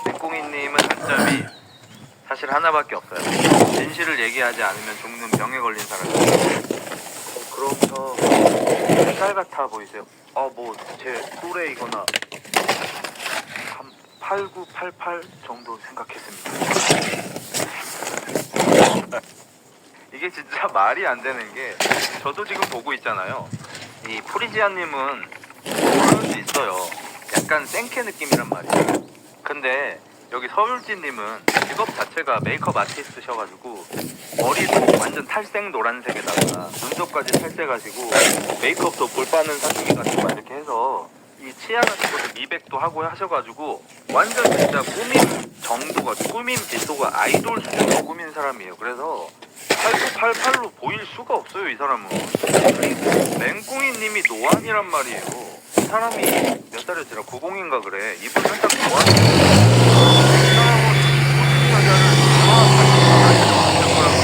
맹꽁이님은 단점이 사실 하나밖에 없어요. 진실을 얘기하지 않으면 죽는 병에 걸린 사람이에요. 그럼 저 몇 살 같아 보이세요? 뭐 제 또래이거나 한 8988 정도 생각했습니다. 이게 진짜 말이 안 되는 게, 저도 지금 보고 있잖아요. 이 프리지아님은 그럴 수 있어요. 약간 생캐 느낌이란 말이에요. 근데 여기 서울지님은 직업 자체가 메이크업 아티스트셔가지고 머리도 완전 탈색 노란색에다가 눈썹까지 탈색하시고 메이크업도 볼 빠는 사춘기 같은 거 이렇게 해서 이 치아 같은 것도 미백도 하고 하셔가지고 완전 진짜 꾸밈 정도가, 꾸밈 빗도가 아이돌 수준으로 꾸민 사람이에요. 그래서 8988로 보일 수가 없어요, 이 사람은. 그리고 맹꽁이님이 노안이란 말이에요. 이 사람이 몇 살이었더라? 90인가 그래. 이분 살짝 노안이에요. 이 사람은 모든 여자를 할 거라고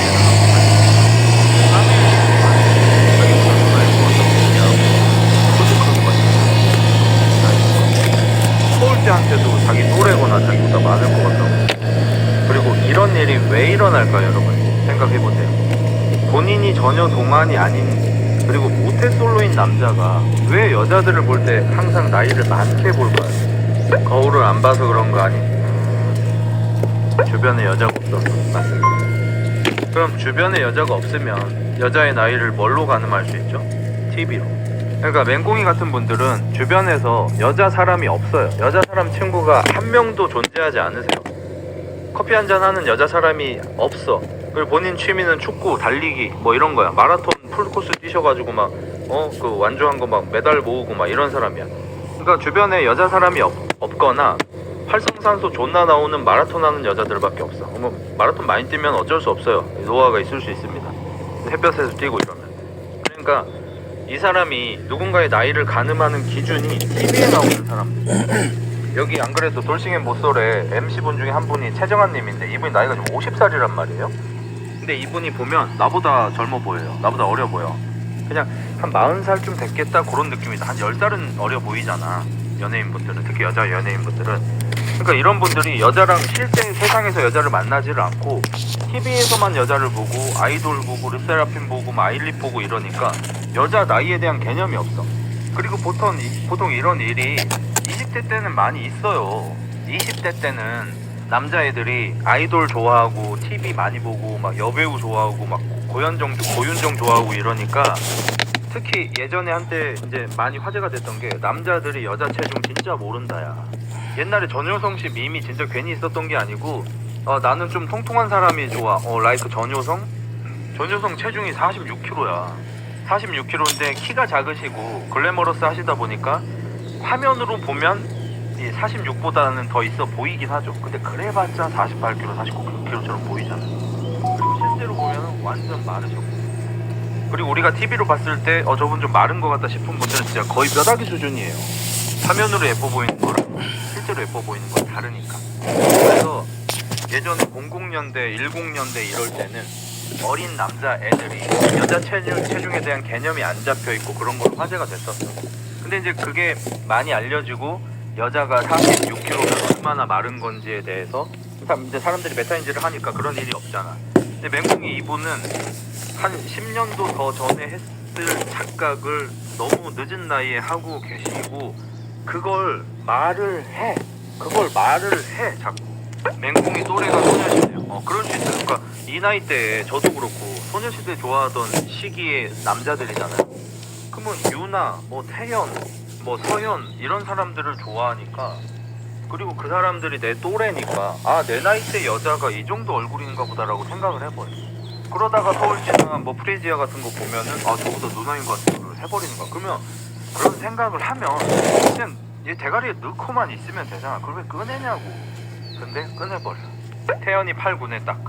서울대한테도 자기 또래거나 자기보다 많을 것 같다고. 그리고 이런 일이 왜 일어날까요, 여러분? 생각해보세요. 본인이 전혀 동안이 아닌, 그리고 모태솔로인 남자가 왜 여자들을 볼 때 항상 나이를 많게 볼까요? 거울을 안 봐서 그런 거 아니? 주변에 여자가 없어서. 맞습니다. 그럼 주변에 여자가 없으면 여자의 나이를 뭘로 가늠할 수 있죠? TV로. 그러니까 맹꽁이 같은 분들은 주변에서 여자 사람이 없어요. 여자 사람 친구가 한 명도 존재하지 않으세요. 커피 한잔 하는 여자 사람이 없어. 그리고 본인 취미는 축구, 달리기 뭐 이런 거야. 마라톤 풀코스 뛰셔가지고 막 그 완주한 거 막 메달 모으고 막 이런 사람이야. 그러니까 주변에 여자 사람이 없거나 활성산소 존나 나오는 마라톤 하는 여자들밖에 없어. 마라톤 많이 뛰면 어쩔 수 없어요. 노화가 있을 수 있습니다. 햇볕에서 뛰고 이러면. 그러니까 이 사람이 누군가의 나이를 가늠하는 기준이 TV에 나오는 사람들. 여기 안 그래도 돌싱앤 모쏠의 MC분 중에 한 분이 최정환님인데, 이분이 나이가 지금 50살이란 말이에요. 근데 이분이 보면 나보다 젊어 보여요. 나보다 어려 보여. 그냥 한 40살쯤 됐겠다 그런 느낌이다. 한 10살은 어려 보이잖아, 연예인분들은. 특히 여자 연예인분들은. 그러니까 이런 분들이 여자랑 실제 세상에서 여자를 만나지를 않고 TV에서만 여자를 보고 아이돌 보고 르세라핌 보고 아일릿 보고 이러니까 여자 나이에 대한 개념이 없어. 그리고 보통 이런 일이 20대 때는 많이 있어요. 20대 때는 남자애들이 아이돌 좋아하고 TV 많이 보고 막 여배우 좋아하고 막 고윤정 좋아하고 이러니까, 특히 예전에 한때 이제 많이 화제가 됐던 게 남자들이 여자 체중 진짜 모른다야. 옛날에 전효성 씨 밈이 진짜 괜히 있었던 게 아니고, 나는 좀 통통한 사람이 좋아. 라이크 전효성 체중이 46kg야. 46kg인데 키가 작으시고 글래머러스 하시다 보니까 화면으로 보면 이 46보다는 더 있어 보이긴 하죠. 근데 그래봤자 48kg, 49kg처럼 보이잖아. 그리고 실제로 보면 완전 마르셨고. 그리고 우리가 TV로 봤을 때 저분 좀 마른 것 같다 싶은 분들은 진짜 거의 뼈다귀 수준이에요. 화면으로 예뻐 보이는 거랑 실제로 예뻐 보이는 건 다르니까. 그래서 예전에 00년대, 10년대 이럴 때는 어린 남자 애들이 여자 체중에 대한 개념이 안 잡혀있고 그런 걸 화제가 됐었어. 근데 이제 그게 많이 알려지고 여자가 46kg면 얼마나 마른 건지에 대해서 이제 사람들이 메타인지를 하니까 그런 일이 없잖아. 근데 맹꽁이 이분은 한 10년도 더 전에 했을 착각을 너무 늦은 나이에 하고 계시고, 그걸 말을 해 자꾸. 맹꽁이 또래가 소녀시대요. 그럴 수 있어요. 그러니까 이 나이대에 저도 그렇고 소녀시대 좋아하던 시기의 남자들이잖아요. 그러면 유나, 태연, 서현 이런 사람들을 좋아하니까, 그리고 그 사람들이 내 또래니까 내 나이대 여자가 이 정도 얼굴인가 보다라고 생각을 해버려. 그러다가 서울지나 프리지아 같은 거 보면은 저보다 누나인 것 같은 걸 해버리는 거야. 그러면 그런 생각을 하면 그냥 얘 대가리에 넣고만 있으면 되잖아. 그걸 왜 꺼내냐고. 근데 꺼내버려. 태연이 8군에 딱.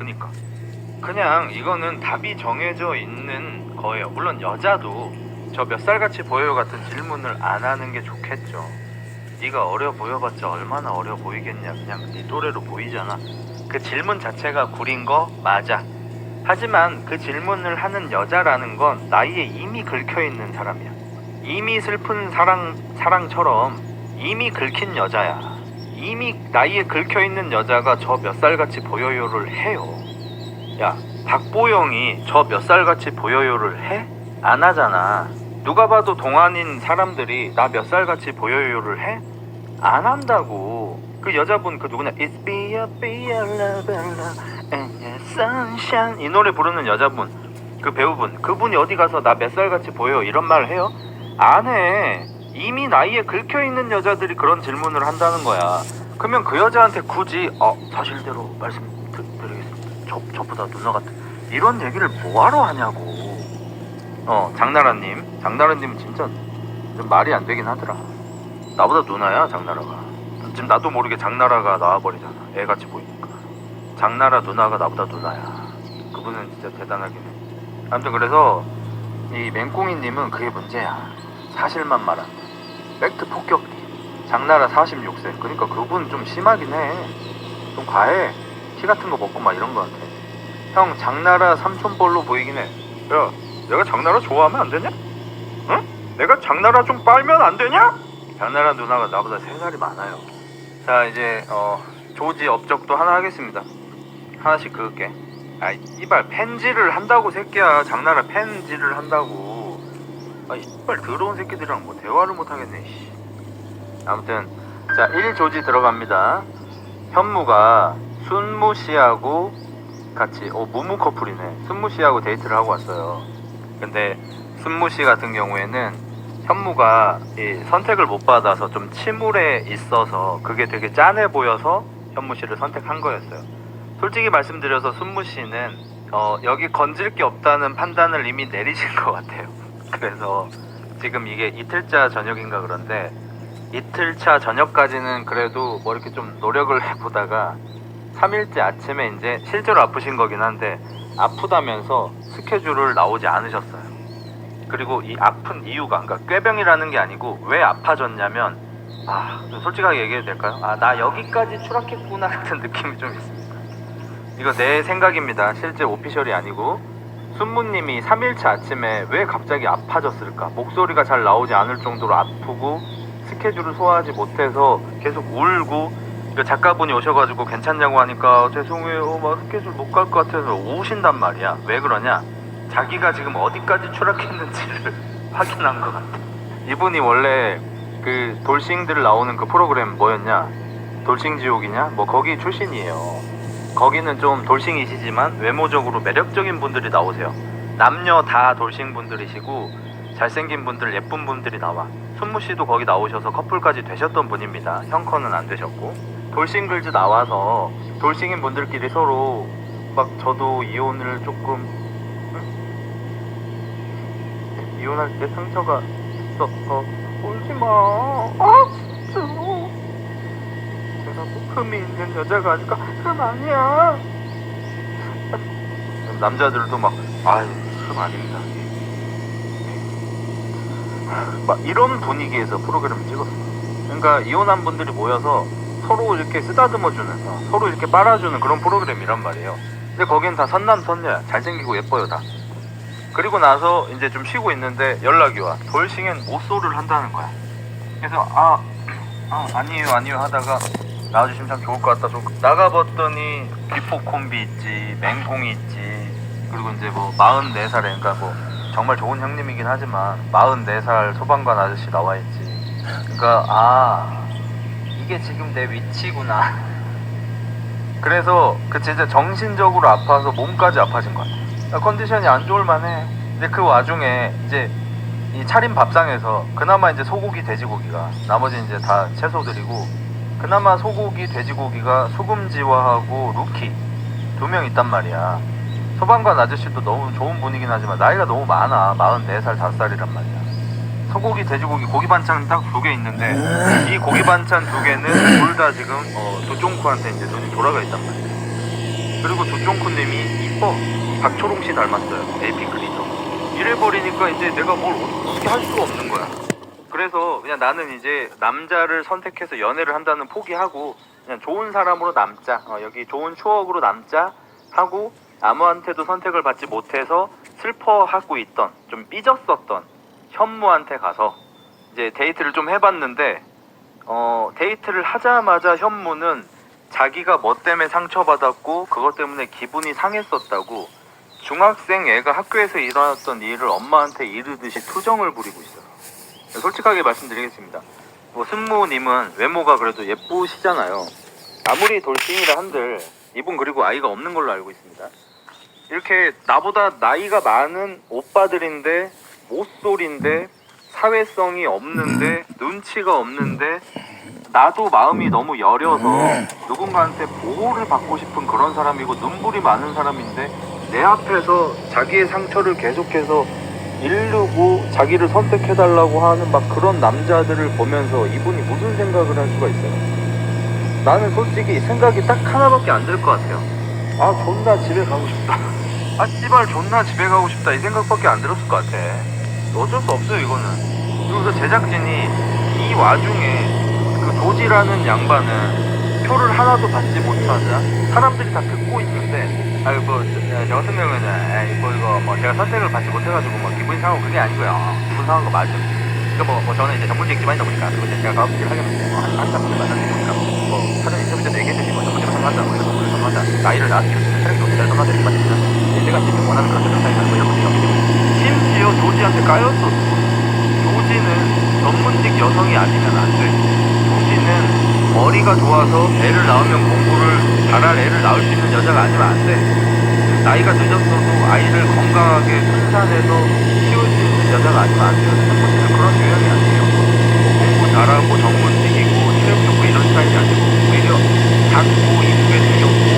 그냥 이거는 답이 정해져 있는 거예요. 물론 여자도 저 몇 살같이 보여요 같은 질문을 안 하는 게 좋겠죠. 네가 어려 보여봤자 얼마나 어려 보이겠냐. 그냥 네 또래로 보이잖아. 그 질문 자체가 구린 거 맞아. 하지만 그 질문을 하는 여자라는 건 나이에 이미 긁혀있는 사람이야. 이미 슬픈 사랑처럼 이미 긁힌 여자야. 이미 나이에 긁혀있는 여자가 저 몇 살같이 보여요를 해요. 야, 박보영이 저 몇 살같이 보여요를 해? 안 하잖아. 누가 봐도 동안인 사람들이 나 몇 살같이 보여요를 해? 안 한다고. 그 여자분 그 누구냐, It's be a love and your sunshine 이 노래 부르는 여자분, 그 배우분, 그분이 어디 가서 나 몇 살같이 보여 이런 말을 해요? 안 해. 이미 나이에 긁혀있는 여자들이 그런 질문을 한다는 거야. 그러면 그 여자한테 굳이 사실대로 말씀드리겠습니다, 저보다 누나 같은 이런 얘기를 뭐하러 하냐고. 장나라님 진짜 좀 말이 안 되긴 하더라. 나보다 누나야 장나라가. 지금 나도 모르게 장나라가 나와버리잖아, 애같이 보이니까. 장나라 누나가 나보다 누나야. 그분은 진짜 대단하긴 해. 아무튼 그래서 이 맹꽁이님은 그게 문제야. 사실만 말한다. 팩트 폭격기. 장나라 46세. 그러니까 그분 좀 심하긴 해. 좀 과해. 피 같은 거 먹고 막 이런 거 같아. 형, 장나라 삼촌뻘로 보이긴 해. 야, 내가 장나라 좋아하면 안 되냐? 응? 내가 장나라 좀 빨면 안 되냐? 장나라 누나가 나보다 3살이 많아요. 자, 이제 조지 업적도 하나 하겠습니다. 하나씩 그을게. 아이, 이발 팬질을 한다고 새끼야. 장나라 팬질을 한다고. 아이, 이발 더러운 새끼들이랑 뭐 대화를 못 하겠네. 씨. 아무튼 자, 1조지 들어갑니다. 현무가 순무 씨하고 같이 무무 커플이네. 순무 씨하고 데이트를 하고 왔어요. 근데 순무 씨 같은 경우에는 현무가 이 선택을 못 받아서 좀 침울해 있어서 그게 되게 짠해 보여서 현무 씨를 선택한 거였어요. 솔직히 말씀드려서 순무 씨는 여기 건질 게 없다는 판단을 이미 내리신 것 같아요. 그래서 지금 이게 이틀차 저녁인가 그런데 이틀차 저녁까지는 그래도 뭐 이렇게 좀 노력을 해보다가 3일째 아침에 이제 실제로 아프신 거긴 한데 아프다면서 스케줄을 나오지 않으셨어요. 그리고 이 아픈 이유가, 그러니까 꾀병이라는 게 아니고 왜 아파졌냐면, 좀 솔직하게 얘기해도 될까요? 나 여기까지 추락했구나 같은 느낌이 좀 있습니다. 이거 내 생각입니다. 실제 오피셜이 아니고. 순무님이 3일차 아침에 왜 갑자기 아파졌을까? 목소리가 잘 나오지 않을 정도로 아프고 스케줄을 소화하지 못해서 계속 울고, 작가분이 오셔가지고 괜찮냐고 하니까 죄송해요, 막 스케줄 못 갈 것 같아서 우신단 말이야. 왜 그러냐? 자기가 지금 어디까지 추락했는지를 확인한 것 같아. 이분이 원래 그 돌싱들 나오는 그 프로그램 뭐였냐? 돌싱지옥이냐? 뭐 거기 출신이에요. 거기는 좀 돌싱이시지만 외모적으로 매력적인 분들이 나오세요. 남녀 다 돌싱 분들이시고 잘생긴 분들, 예쁜 분들이 나와. 순무씨도 거기 나오셔서 커플까지 되셨던 분입니다. 형커는 안 되셨고. 돌싱글즈 나와서 돌싱인 분들끼리 서로 막 저도 이혼을 조금 이혼할 때 상처가 있었어. 울지마. 진짜 내가 뭐 흠이 있는 여자가 아닐까? 흠 아니야. 남자들도 막 흠 아닙니다. 막 이런 분위기에서 프로그램을 찍었어. 그러니까 이혼한 분들이 모여서 서로 이렇게 쓰다듬어주는, 서로 이렇게 빨아주는 그런 프로그램이란 말이에요. 근데 거긴 다 선남선녀야. 잘생기고 예뻐요, 다. 그리고 나서 이제 좀 쉬고 있는데 연락이 와. 돌싱엔 모쏠을 한다는 거야. 그래서 아니에요 하다가 나와주시면 참 좋을 것 같아서 나가봤더니 비포 콤비 있지, 맹꽁이 있지, 그리고 이제 뭐 44살에, 그러니까 뭐 정말 좋은 형님이긴 하지만 44살 소방관 아저씨 나와 있지. 그러니까 이게 지금 내 위치구나. 그래서 그 진짜 정신적으로 아파서 몸까지 아파진 것 같아. 컨디션이 안 좋을 만해. 근데 그 와중에 이제 이 차림 밥상에서 그나마 이제 소고기, 돼지고기가, 나머지 이제 다 채소들이고, 그나마 소고기, 돼지고기가 수금지화하고 루키 2명 있단 말이야. 소방관 아저씨도 너무 좋은 분이긴 하지만 나이가 너무 많아. 44살, 5살이란 말이야. 소고기, 돼지고기, 고기 반찬 딱 2개 있는데 이 고기 반찬 2개는 둘 다 지금 두쫑쿠한테 이제 눈이 돌아가 있단 말이야. 그리고 두쫑쿠님이 이뻐. 박초롱씨 닮았어요. 에이핑크 리더. 이래버리니까 이제 내가 뭘 어떻게 할 수가 없는 거야. 그래서 그냥 나는 이제 남자를 선택해서 연애를 한다는 포기하고 그냥 좋은 사람으로 남자, 여기 좋은 추억으로 남자 하고, 아무한테도 선택을 받지 못해서 슬퍼하고 있던, 좀 삐졌었던 현무한테 가서 이제 데이트를 좀 해봤는데 데이트를 하자마자 현무는 자기가 뭐 때문에 상처받았고 그것 때문에 기분이 상했었다고 중학생 애가 학교에서 일어났던 일을 엄마한테 이르듯이 투정을 부리고 있어요. 솔직하게 말씀드리겠습니다. 뭐 승무님은 외모가 그래도 예쁘시잖아요. 아무리 돌싱이라 한들 이분 그리고 아이가 없는 걸로 알고 있습니다. 이렇게 나보다 나이가 많은 오빠들인데 모쏠인데 사회성이 없는데 눈치가 없는데 나도 마음이 너무 여려서 누군가한테 보호를 받고 싶은 그런 사람이고 눈물이 많은 사람인데 내 앞에서 자기의 상처를 계속해서 이르고 자기를 선택해달라고 하는 막 그런 남자들을 보면서 이분이 무슨 생각을 할 수가 있어요? 나는 솔직히 생각이 딱 하나밖에 안 들 것 같아요. 아 존나 집에 가고 싶다. 아 씨발 존나 집에 가고 싶다 이 생각밖에 안 들었을 것 같아. 어쩔 수 없어요 이거는. 그래서 제작진이 이 와중에 그 조지라는 양반은 표를 하나도 받지 못하자 사람들이 다 듣고 있는데 아유 뭐 저 같은 경우에는 이거 뭐 제가 선택을 받지 못해가지고 뭐 기분이 상하고 그게 아니고요. 기분 상한 거 맞죠. 그러니까 뭐 저는 이제 전문직 기반이다 보니까 그리고 이제 제가 가업직을 하게 되면 뭐 한참 분을 만나니까 뭐 사전 인터뷰 때도 얘기했듯이 뭐 전문직을 선호한다 뭐 이런 부분을 선호한다 나이를 낳아서 키울 수 있는 체력이 높은 자를 선호한다 이렇게 말했지만 내가 지금 원하는 그런 세상이 뭐 이런 분들이 없기 때문에 심지어 조지한테 까였었어. 조지는 전문직 여성이 아니면 안 돼. 조지는 머리가 좋아서 애를 낳으면 공부를 잘할 애를 낳을 수 있는 여자가 아니면 안 돼. 나이가 늦었어도 아이를 건강하게 순산해서 키울 수 있는 여자가 아니면 안 돼요. 전문직은 그런 유형이 아니에요. 공부 잘하고 전문직이고 체력 좋고 이런 스타일이 아니고 오히려 작고 이쁘게 생겼고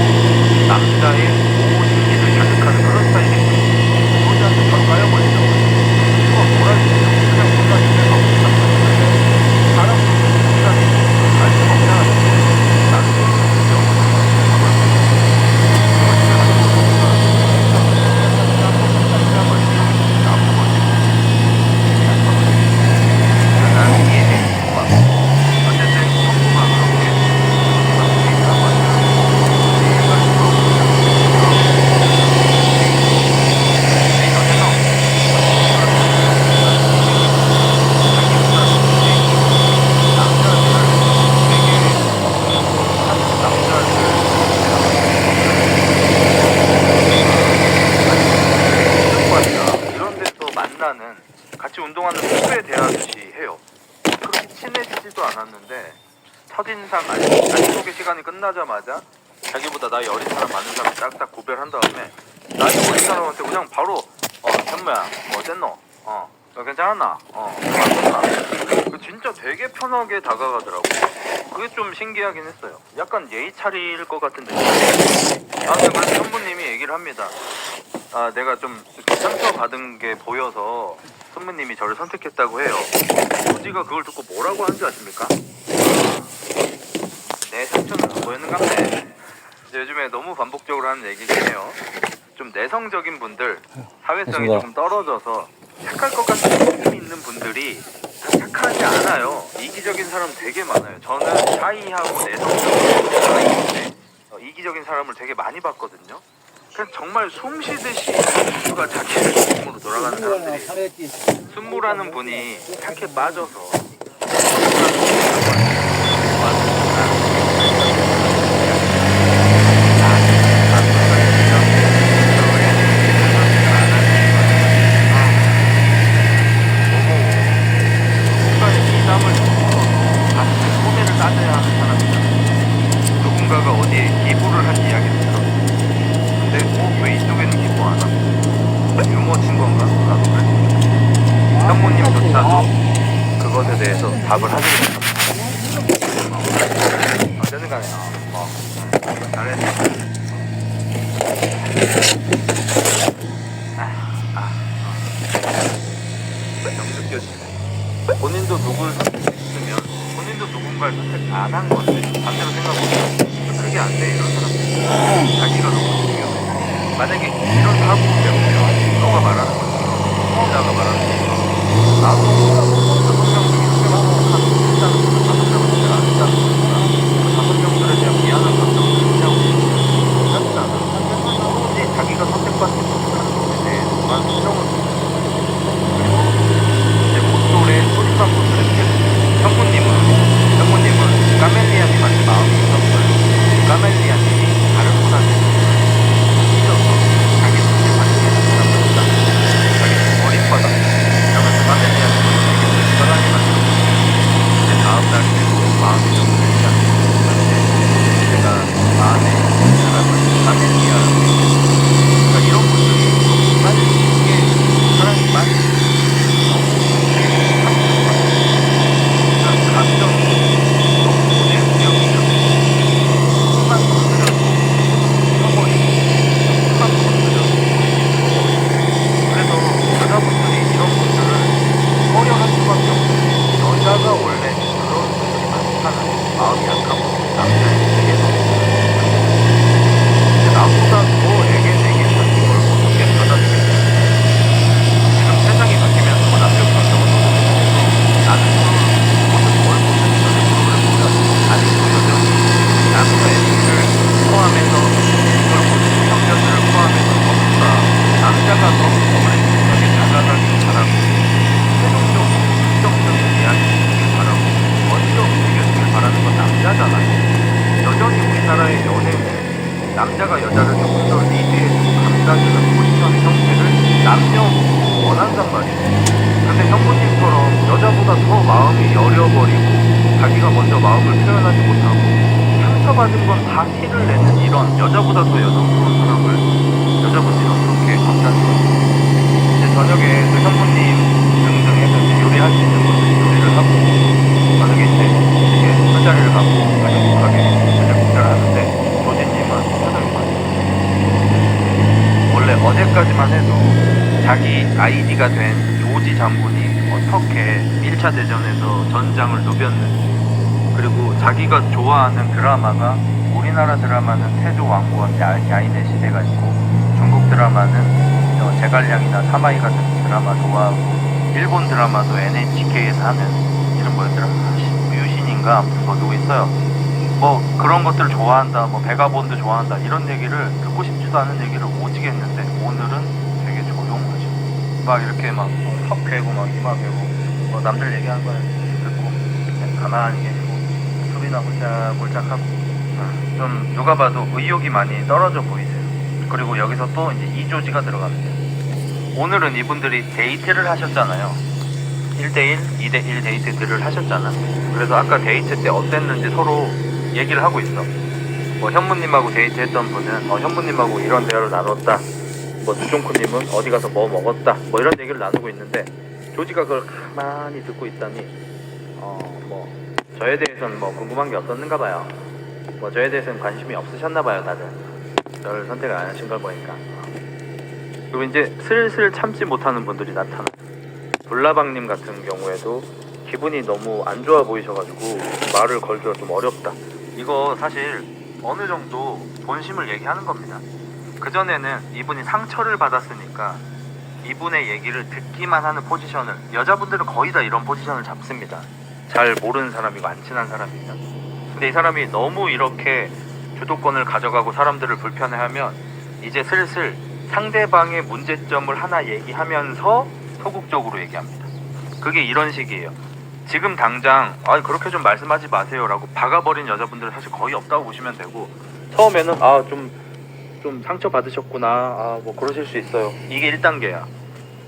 남자의 보호 심리를 자극하는 그런 스타일이에요. 조지한테 전 까여버리죠. 이거 뭐라 해야 되죠? 그냥 뭔가 집에 가고 싶다고 하는데 사람 시간이 알 수가 없잖아요. 나는 진짜 같이 운동하는 후배 대하듯이 해요. 그렇게 친해지지도 않았는데 첫인상 자기소개 시간이 끝나자마자 자기보다 나이 어린 사람 많은 사람 딱딱 구별한 다음에 나이 어린 사람한테 그냥 바로 현무야 뭐 어쨌노? 너 괜찮았나? 그 진짜 되게 편하게 다가가더라고. 그게 좀 신기하긴 했어요. 약간 예의 차릴 것 같은 느낌. 근데 그래서 현무님이 얘기를 합니다. 내가 좀 상처받은 게 보여서 선배님이 저를 선택했다고 해요. 조지가 그걸 듣고 뭐라고 하는지 아십니까? 내 상처는 안 보이는 같네. 요즘에 너무 반복적으로 하는 얘기긴 해요. 좀 내성적인 분들, 사회성이 조금 떨어져서 착할 것 같은 느낌이 있는 분들이 다 착하지 않아요. 이기적인 사람 되게 많아요. 저는 샤이하고 내성적인 사람이 있는데 이기적인 사람을 되게 많이 봤거든요. 그냥 정말 숨 쉬듯이 모두가 자기의 중심으로 돌아가는 사람들이 순무라는 분이 착해 빠져서 누군가가 어디에 기부를 한 이야기를 들었어. 근데 왜 이쪽에는 기부 안 하고 유머 친 건가? 나도 그래. 현무님조차도 그것에 대해서 답을 하지 못했어. 어쨌든 간에 잘했어. 너무 느껴지네. 본인도 누굴 선택했으면 본인도 누군가를 선택 안 한 건데 반대로 생각하면 그게 안 돼. 이런 사람들 자기가 너무 중요해. 만약에 이런 사고 때문에 너가 말하는 것처럼 기자가 말하는 것처럼 나도 5명 중에 1명을 선택한다는 것은 5명을 선택 안 했다는 거니까 그 5명들에 대한 미안한 감정을 느끼하고 싶어. 그렇지 않아. 굳이 자기가 선택받지 못하는 것에 대해 정말 수정을 제 모쏠의 소심한 모습을 현무님은 남자에게 나보다 더 애견애견한 걸 어떻게 받아들이겠어요? 지금 세상이 바뀌면서 남녀 평등은 나는 뭘 보든지 전에 프로그램 보면 아직도 여전히 남과 애들을 포함해서 이걸 보는 청년들을 포함해서 전부 다 남자가 더 어머니하게 다가가길 바라고 최종적으로 긍정적인 이야기를 바라고 먼저 움직여주길 바라는 건 남자잖아요. 여전히 우리나라의 연애는 남자가 여자를 조금 더 리드해주고 감싸주는 포지션 형태를 남녀 원한단 말이에요. 근데 현모님처럼 여자보다 더 마음이 여려버리고 자기가 먼저 마음을 표현하지 못하고 상처받은 건 다 티를 내는 이런 여자보다 더 여성스러운 사람을 여자분들이 어떻게 감싸주는 이제 저녁에 또 현모님 등등 해서 이제 요리할 수 있는 분들이 요리를 하고 만약에 이제 술자리를 갖고 행복하게 저녁 식사를 하는데 조진님은 표정이 많이 원래 어제까지만 해도 자기 아이디가 된 조지 장군이 어떻게 1차 대전에서 전장을 누볐는지 그리고 자기가 좋아하는 드라마가 우리나라 드라마는 태조 왕후와 야인의 시대가 있고 중국 드라마는 제갈량이나 사마이 같은 드라마 좋아하고 일본 드라마도 NHK에서 하는 이름 뭐였더라? 유신인가 뭐 누구 있어요. 뭐 그런 것들 좋아한다, 뭐 베가본드 좋아한다 이런 얘기를 듣고 싶지도 않은 얘기를 오지게 했는데 오늘은 되게 조용하죠. 막 이렇게 막 턱 괴고 막 이마 괴고 뭐 남들 얘기하는 거 듣고 그냥 가만히 계시고 술이나 홀짝홀짝하고 좀 누가 봐도 의욕이 많이 떨어져 보이세요. 그리고 여기서 또 이제 이조지가 들어갑니다. 오늘은 이분들이 데이트를 하셨잖아요. 1대1, 2대1 데이트들을 하셨잖아. 그래서 아까 데이트 때 어땠는지 서로 얘기를 하고 있어. 뭐 현무님하고 데이트했던 분은 현무님하고 이런 대화를 나눴다. 뭐 주종쿠님은 어디 가서 뭐 먹었다. 뭐 이런 얘기를 나누고 있는데 조지가 그걸 가만히 듣고 있다니 뭐 저에 대해서는 뭐 궁금한 게 없었는가 봐요. 뭐 저에 대해서는 관심이 없으셨나 봐요 다들. 저를 선택을 안 하신 걸 보니까. 그리고 이제 슬슬 참지 못하는 분들이 나타나. 불나방님 같은 경우에도 기분이 너무 안 좋아 보이셔가지고 말을 걸기가 좀 어렵다. 이거 사실 어느 정도 본심을 얘기하는 겁니다. 그전에는 이분이 상처를 받았으니까 이분의 얘기를 듣기만 하는 포지션을 여자분들은 거의 다 이런 포지션을 잡습니다. 잘 모르는 사람이고 안 친한 사람이면. 근데 이 사람이 너무 이렇게 주도권을 가져가고 사람들을 불편해하면 이제 슬슬 상대방의 문제점을 하나 얘기하면서 소극적으로 얘기합니다. 그게 이런 식이에요. 지금 당장 그렇게 좀 말씀하지 마세요 라고 박아버린 여자분들은 사실 거의 없다고 보시면 되고 처음에는 좀 상처 받으셨구나 뭐 그러실 수 있어요. 이게 1단계야.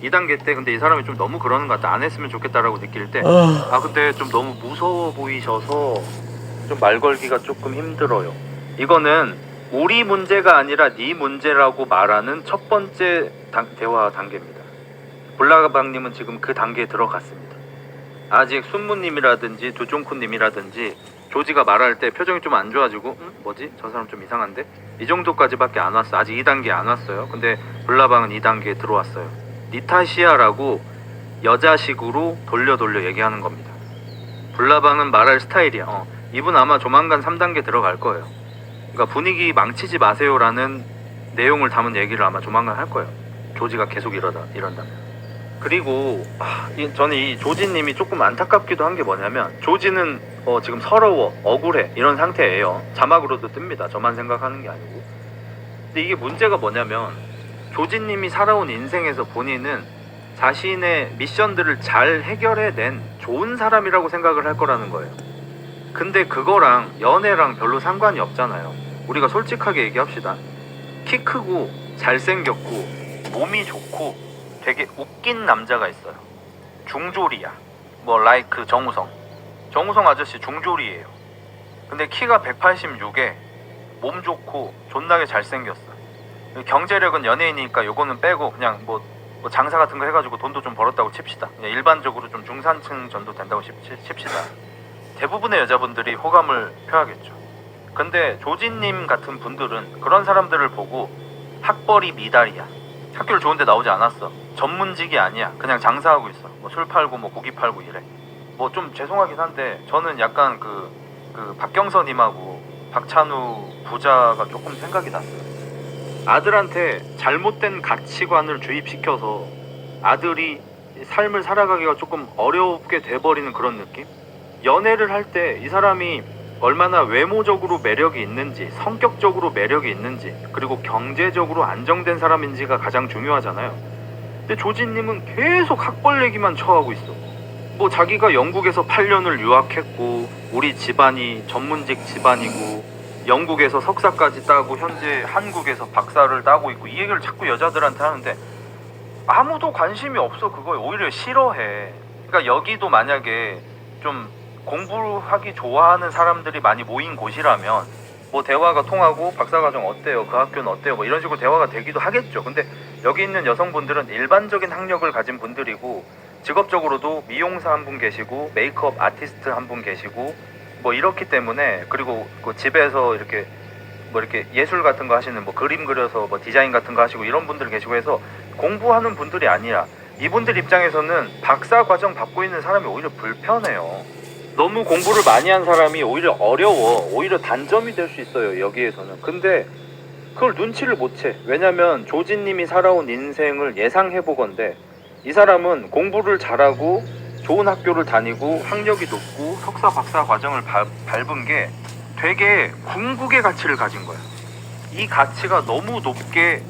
2단계 때 근데 이 사람이 좀 너무 그러는 것 같다. 안 했으면 좋겠다라고 느낄 때 근데 좀 너무 무서워 보이셔서 좀 말 걸기가 조금 힘들어요. 이거는 우리 문제가 아니라 네 문제라고 말하는 첫 번째 대화 단계입니다. 불나방님은 지금 그 단계에 들어갔습니다. 아직 순무님이라든지 두종쿠님이라든지 조지가 말할 때 표정이 좀 안 좋아지고 뭐지? 저 사람 좀 이상한데? 이 정도까지밖에 안 왔어. 아직 2단계 안 왔어요. 근데 불나방은 2단계에 들어왔어요. 니타시아라고 여자식으로 돌려 얘기하는 겁니다. 불나방은 말할 스타일이야. 이분 아마 조만간 3단계 들어갈 거예요. 그러니까 분위기 망치지 마세요라는 내용을 담은 얘기를 아마 조만간 할 거예요. 조지가 계속 이런다면. 그리고 저는 이 조지님이 조금 안타깝기도 한 게 뭐냐면 조지는 지금 서러워, 억울해 이런 상태예요. 자막으로도 뜹니다. 저만 생각하는 게 아니고. 근데 이게 문제가 뭐냐면 조지님이 살아온 인생에서 본인은 자신의 미션들을 잘 해결해낸 좋은 사람이라고 생각을 할 거라는 거예요. 근데 그거랑 연애랑 별로 상관이 없잖아요. 우리가 솔직하게 얘기합시다. 키 크고 잘생겼고 몸이 좋고 되게 웃긴 남자가 있어요. 중졸이야. 뭐 라이크 정우성 아저씨 중졸이에요. 근데 키가 186에 몸 좋고 존나게 잘생겼어. 경제력은 연예인이니까 요거는 빼고 그냥 뭐 장사 같은 거 해가지고 돈도 좀 벌었다고 칩시다. 그냥 일반적으로 좀 중산층 정도 된다고 칩시다. 대부분의 여자분들이 호감을 표하겠죠. 근데 조진님 같은 분들은 그런 사람들을 보고 학벌이 미달이야. 학교를 좋은데 나오지 않았어. 전문직이 아니야. 그냥 장사하고 있어. 뭐 술 팔고 뭐 고기 팔고 이래. 뭐 좀 죄송하긴 한데 저는 약간 그 박경선님하고 박찬우 부자가 조금 생각이 났어요. 아들한테 잘못된 가치관을 주입시켜서 아들이 삶을 살아가기가 조금 어렵게 돼버리는 그런 느낌? 연애를 할 때 이 사람이 얼마나 외모적으로 매력이 있는지, 성격적으로 매력이 있는지, 그리고 경제적으로 안정된 사람인지가 가장 중요하잖아요. 근데 조진님은 계속 학벌 얘기만 처하고 있어. 뭐 자기가 영국에서 8년을 유학했고 우리 집안이 전문직 집안이고 영국에서 석사까지 따고 현재 한국에서 박사를 따고 있고 이 얘기를 자꾸 여자들한테 하는데 아무도 관심이 없어. 그거에 오히려 싫어해. 그러니까 여기도 만약에 좀 공부하기 좋아하는 사람들이 많이 모인 곳이라면 뭐 대화가 통하고 박사과정 어때요? 그 학교는 어때요? 뭐 이런 식으로 대화가 되기도 하겠죠. 근데 여기 있는 여성분들은 일반적인 학력을 가진 분들이고 직업적으로도 미용사 한 분 계시고 메이크업 아티스트 한 분 계시고 뭐 이렇기 때문에 그리고 그 집에서 이렇게 뭐 이렇게 예술 같은 거 하시는 뭐 그림 그려서 뭐 디자인 같은 거 하시고 이런 분들 계시고 해서 공부하는 분들이 아니라 이분들 입장에서는 박사 과정 받고 있는 사람이 오히려 불편해요. 너무 공부를 많이 한 사람이 오히려 어려워. 오히려 단점이 될 수 있어요, 여기에서는. 근데 그걸 눈치를 못 채. 왜냐면 조진님이 살아온 인생을 예상해보건대 이 사람은 공부를 잘하고 좋은 학교를 다니고 학력이 높고 석사 박사 과정을 밟은 게 되게 궁극의 가치를 가진 거야. 이 가치가 너무 높게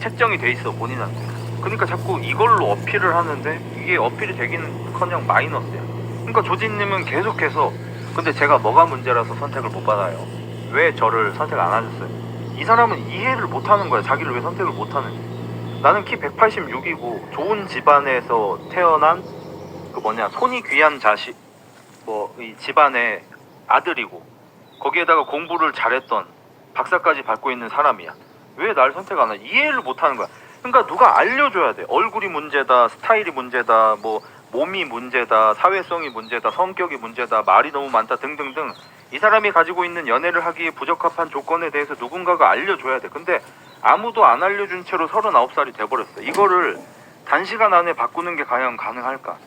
책정이 돼 있어, 본인한테. 그러니까 자꾸 이걸로 어필을 하는데 이게 어필이 되기는커녕 마이너스야. 그러니까 조진님은 계속해서 근데 제가 뭐가 문제라서 선택을 못 받아요. 왜 저를 선택 안 하셨어요? 이 사람은 이해를 못 하는 거야. 자기를 왜 선택을 못 하는지. 나는 키 186이고 좋은 집안에서 태어난 그 손이 귀한 자식 뭐 이 집안의 아들이고 거기에다가 공부를 잘했던 박사까지 밟고 있는 사람이야. 왜 날 선택 안 해? 이해를 못 하는 거야. 그러니까 누가 알려줘야 돼. 얼굴이 문제다, 스타일이 문제다, 뭐 몸이 문제다, 사회성이 문제다, 성격이 문제다, 말이 너무 많다 등등등 이 사람이 가지고 있는 연애를 하기에 부적합한 조건에 대해서 누군가가 알려줘야 돼. 근데 아무도 안 알려준 채로 39살이 돼버렸어. 이거를 단시간 안에 바꾸는 게 과연 가능할까?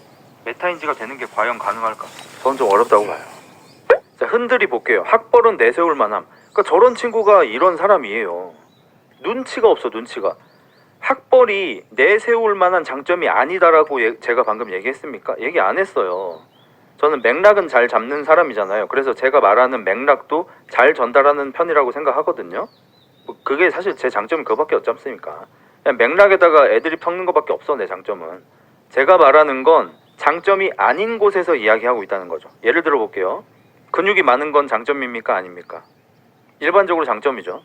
메타인지가 되는 게 과연 가능할까? 저는 좀 어렵다고 봐요. 자, 흔들이 볼게요. 학벌은 내세울 만함. 그러니까 저런 친구가 이런 사람이에요. 눈치가 없어, 눈치가. 학벌이 내세울 만한 장점이 아니다라고 제가 방금 얘기했습니까? 얘기 안 했어요. 저는 맥락은 잘 잡는 사람이잖아요. 그래서 제가 말하는 맥락도 잘 전달하는 편이라고 생각하거든요. 그게 사실 제 장점은 그거밖에 없지 않습니까? 그냥 맥락에다가 애드립 섞는 것밖에 없어. 내 장점은. 제가 말하는 건 장점이 아닌 곳에서 이야기하고 있다는 거죠. 예를 들어 볼게요. 근육이 많은 건 장점입니까? 아닙니까? 일반적으로 장점이죠.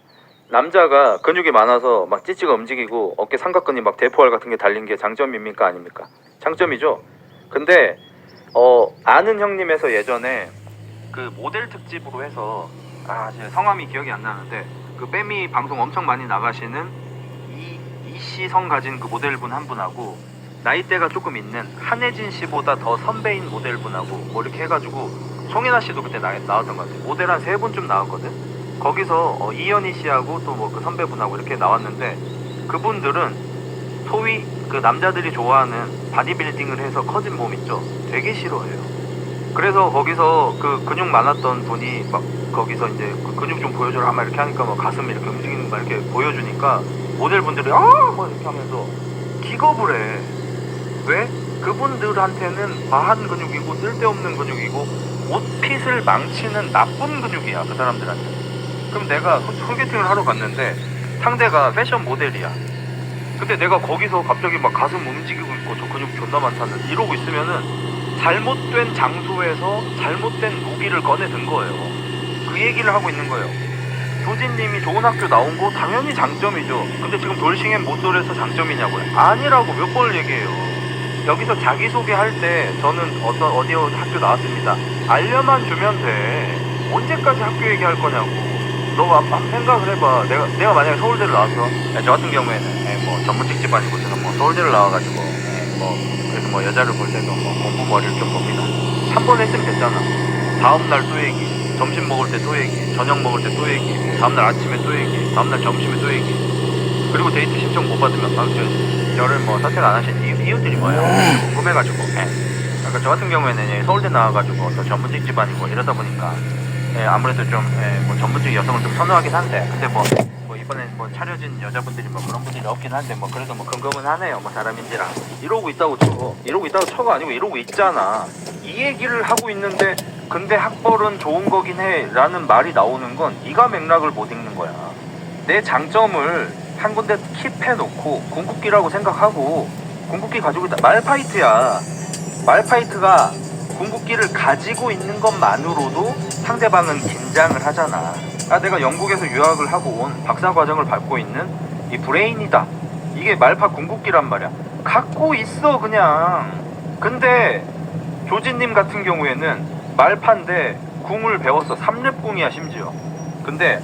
남자가 근육이 많아서 막 찌찌가 움직이고 어깨 삼각근이 막 대포알 같은 게 달린 게 장점입니까? 아닙니까? 장점이죠. 근데 아는 형님에서 예전에 그 모델 특집으로 해서 제 성함이 기억이 안 나는데 그 빼미 방송 엄청 많이 나가시는 이씨성 가진 그 모델분 한 분하고 나이대가 조금 있는 한혜진 씨보다 더 선배인 모델분하고 뭐 이렇게 해가지고 송혜나 씨도 그때 나왔던 것 같아요. 모델 한 3분쯤 나왔거든. 거기서 이현희 씨하고 또 뭐 그 선배분하고 이렇게 나왔는데 그분들은 소위 그 남자들이 좋아하는 바디빌딩을 해서 커진 몸 있죠. 되게 싫어해요. 그래서 거기서 그 근육 많았던 분이 막 거기서 이제 그 근육 좀 보여줘라 막 이렇게 하니까 막 가슴 이렇게 움직이는 거 이렇게 보여주니까 모델분들이 뭐 이렇게 하면서 기겁을 해. 왜? 그분들한테는 과한 근육이고 쓸데없는 근육이고 옷핏을 망치는 나쁜 근육이야. 그 사람들한테. 그럼 내가 소개팅을 하러 갔는데 상대가 패션 모델이야. 근데 내가 거기서 갑자기 막 가슴 움직이고 있고 저 근육 존나 많다는 이러고 있으면은 잘못된 장소에서 잘못된 무기를 꺼내 든 거예요. 그 얘기를 하고 있는 거예요. 조진님이 좋은 학교 나온 거 당연히 장점이죠. 근데 지금 돌싱앤 모쏠에서 장점이냐고요? 아니라고 몇 번을 얘기해요. 여기서 자기소개할 때 저는 어디 학교 나왔습니다. 알려만 주면 돼. 언제까지 학교 얘기할 거냐고. 너 한번 생각을 해봐. 내가 만약에 서울대를 나와서 저 같은 경우에는 뭐 전문직 집안이고 저는 뭐 서울대를 나와가지고 그래서 뭐 여자를 볼 때도 뭐 공부 머리를 좀 봅니다. 한 번 했으면 됐잖아. 다음날 또 얘기, 점심 먹을 때 또 얘기, 저녁 먹을 때 또 얘기, 다음날 아침에 또 얘기, 다음날 점심에 또 얘기. 그리고 데이트 신청 못 받으면 저를 뭐 선택 안 하신 이유들이 뭐예요? 궁금해가지고. 그러니까 저 같은 경우에는 서울대 나와가지고 또 전문직 집안이고 이러다 보니까 예, 아무래도 좀 뭐 전문적인 여성을 좀 선호하긴 한데, 근데 뭐 이번엔 뭐 차려진 여자분들이 뭐 그런 분들이 없긴 한데, 뭐 그래도 뭐 근검은 하네요. 뭐 사람인지라. 이러고 있다고 쳐. 이러고 있다고 쳐가 아니고 이러고 있잖아. 이 얘기를 하고 있는데, 근데 학벌은 좋은 거긴 해 라는 말이 나오는 건 네가 맥락을 못 읽는 거야. 내 장점을 한 군데 킵해놓고 궁극기라고 생각하고, 궁극기 가지고 있다. 말파이트야. 말파이트가 궁극기를 가지고 있는 것만으로도 상대방은 긴장을 하잖아. 아, 내가 영국에서 유학을 하고 온 박사 과정을 밟고 있는 이 브레인이다. 이게 말파 궁극기란 말이야. 갖고 있어 그냥. 근데 조진님 같은 경우에는 말파인데 궁을 배웠어. 3렙 궁이야 심지어. 근데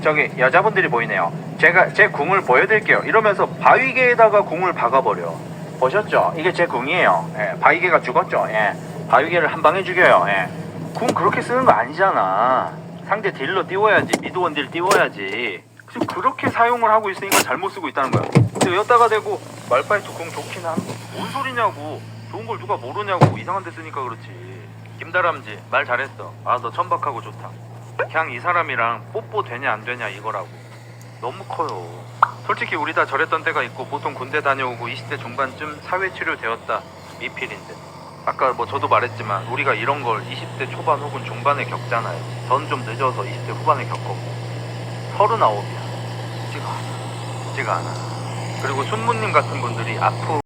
저기 여자분들이 보이네요. 제가 제 궁을 보여드릴게요. 이러면서 바위개에다가 궁을 박아버려. 보셨죠? 이게 제 궁이에요. 예, 바위개가 죽었죠. 예, 바위개를 한 방에 죽여요. 예. 궁 그렇게 쓰는 거 아니잖아. 상대 딜러 띄워야지. 미드원 딜 띄워야지. 지금 그렇게 사용을 하고 있으니까 잘못 쓰고 있다는 거야. 근데 여기다가 대고 말파이트 궁 좋긴 한 거. 뭔 소리냐고. 좋은 걸 누가 모르냐고. 이상한 데 쓰니까 그렇지. 김다람쥐 말 잘했어. 아, 너 천박하고 좋다. 그냥 이 사람이랑 뽀뽀 되냐 안 되냐 이거라고. 너무 커요. 솔직히 우리 다 저랬던 때가 있고, 보통 군대 다녀오고 20대 중반쯤 사회치료 되었다 미필인데, 아까 뭐 저도 말했지만 우리가 이런 걸 20대 초반 혹은 중반에 겪잖아요. 전 좀 늦어서 20대 후반에 겪었고, 39이야. 쉽지가 않아. 그리고 순무님 같은 분들이 앞으로